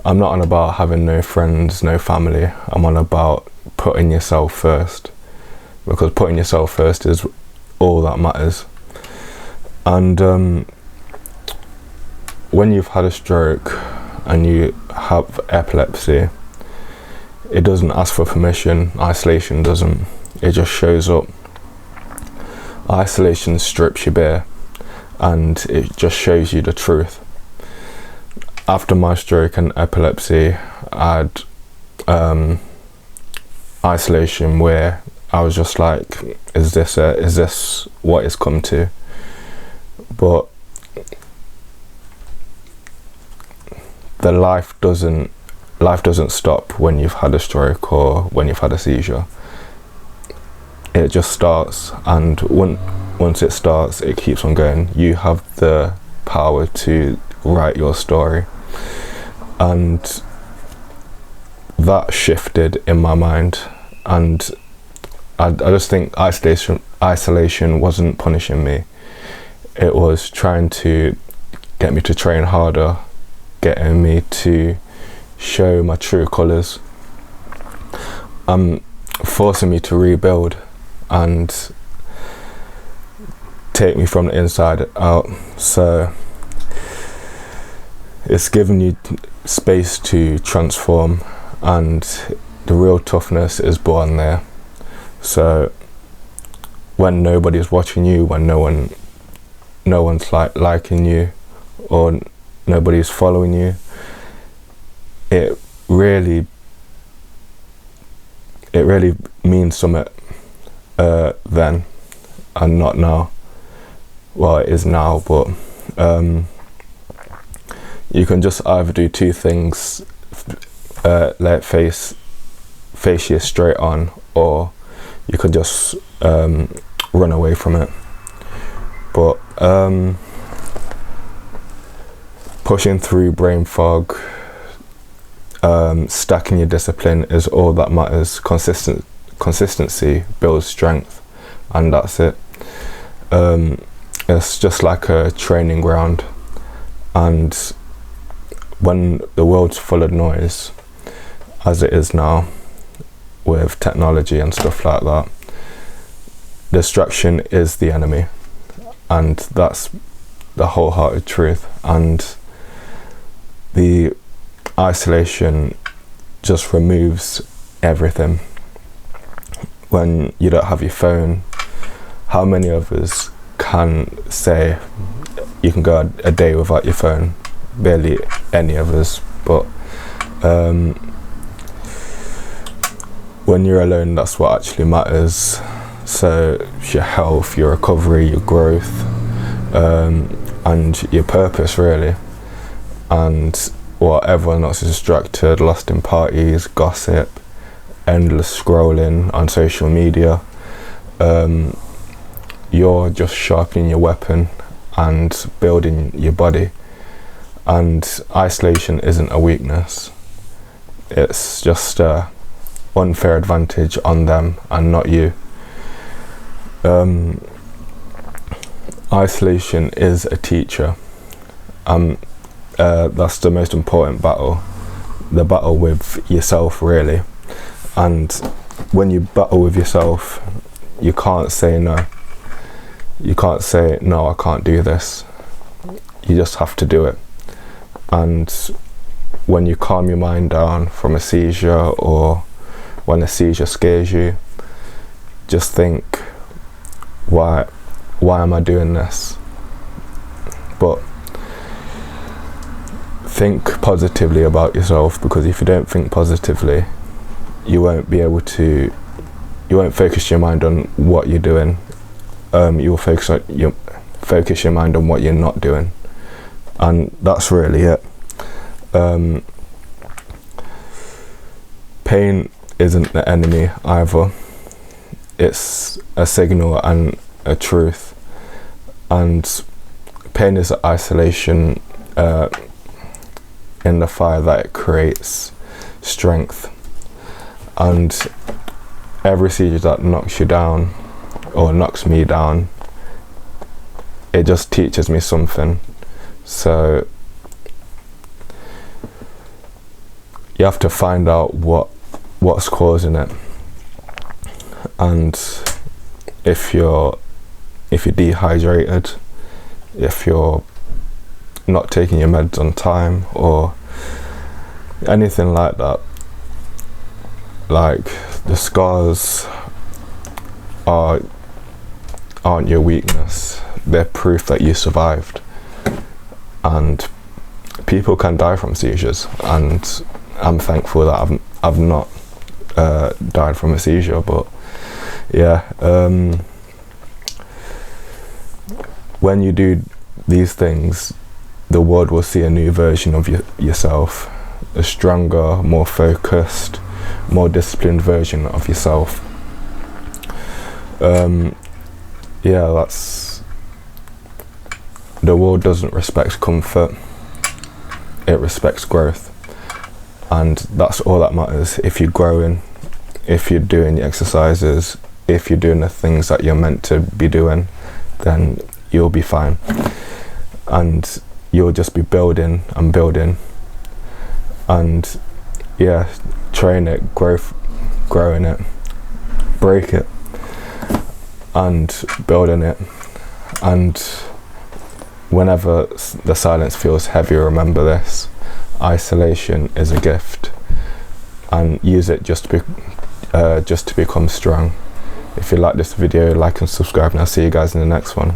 I'm not on about having no friends, no family. I'm on about putting yourself first, because putting yourself first is all that matters. And when you've had a stroke and you have epilepsy, it doesn't ask for permission. Isolation doesn't. It just shows up. Isolation strips you bare, and it just shows you the truth. After my stroke and epilepsy, I had isolation where I was just like, is this what it's come to? But the life doesn't stop when you've had a stroke or when you've had a seizure. It just starts, and once it starts, it keeps on going. You have the power to write your story, and that shifted in my mind. And I just think isolation wasn't punishing me. It was trying to get me to train harder, getting me to show my true colours, forcing me to rebuild and take me from the inside out. So it's given you space to transform, and the real toughness is born there. So when nobody's watching you, when no one's liking you, or nobody's following you, it really means something then, and not now. Well, it is now, but you can just either do two things: let face you straight on, or you can just run away from it. But pushing through brain fog, stacking your discipline is all that matters. Consistency builds strength, and that's it. It's just like a training ground, and when the world's full of noise, as it is now with technology and stuff like that, distraction is the enemy, and that's the wholehearted truth. And the isolation just removes everything. When you don't have your phone, how many of us can say you can go a day without your phone? Barely any of us. But when you're alone, that's what actually matters. So your health, your recovery, your growth, and your purpose, really. And while everyone else is distracted, lost in parties, gossip, endless scrolling on social media, you're just sharpening your weapon and building your body. And isolation isn't a weakness. It's just a unfair advantage on them and not you. Isolation is a teacher. That's the most important battle, the battle with yourself, really. And when you battle with yourself, you can't say no. You can't say, no, I can't do this. You just have to do it. And when you calm your mind down from a seizure, or when a seizure scares you, just think, why am I doing this? But think positively about yourself, because if you don't think positively, you won't focus your mind on what you're doing. You will focus your mind on what you're not doing, and that's really it. Pain isn't the enemy either. It's a signal and a truth. And pain is isolation in the fire that it creates strength. And every seizure that knocks you down, or knocks me down, it just teaches me something. So you have to find out what's causing it, and if you're dehydrated, if you're not taking your meds on time, or anything like that. Like, the scars aren't your weakness, they're proof that you survived. And people can die from seizures, and I'm thankful that I've not died from a seizure. But yeah, when you do these things, the world will see a new version of yourself, a stronger, more focused, more disciplined version of yourself. Yeah, that's, the world doesn't respect comfort, it respects growth, and that's all that matters. If you're growing, if you're doing the exercises, if you're doing the things that you're meant to be doing, then you'll be fine, and you'll just be building and building, and yeah, train it, growing it, break it, and building it. And whenever the silence feels heavy, remember this: isolation is a gift, and use it just to become strong. If you like this video, like and subscribe, and I'll see you guys in the next one.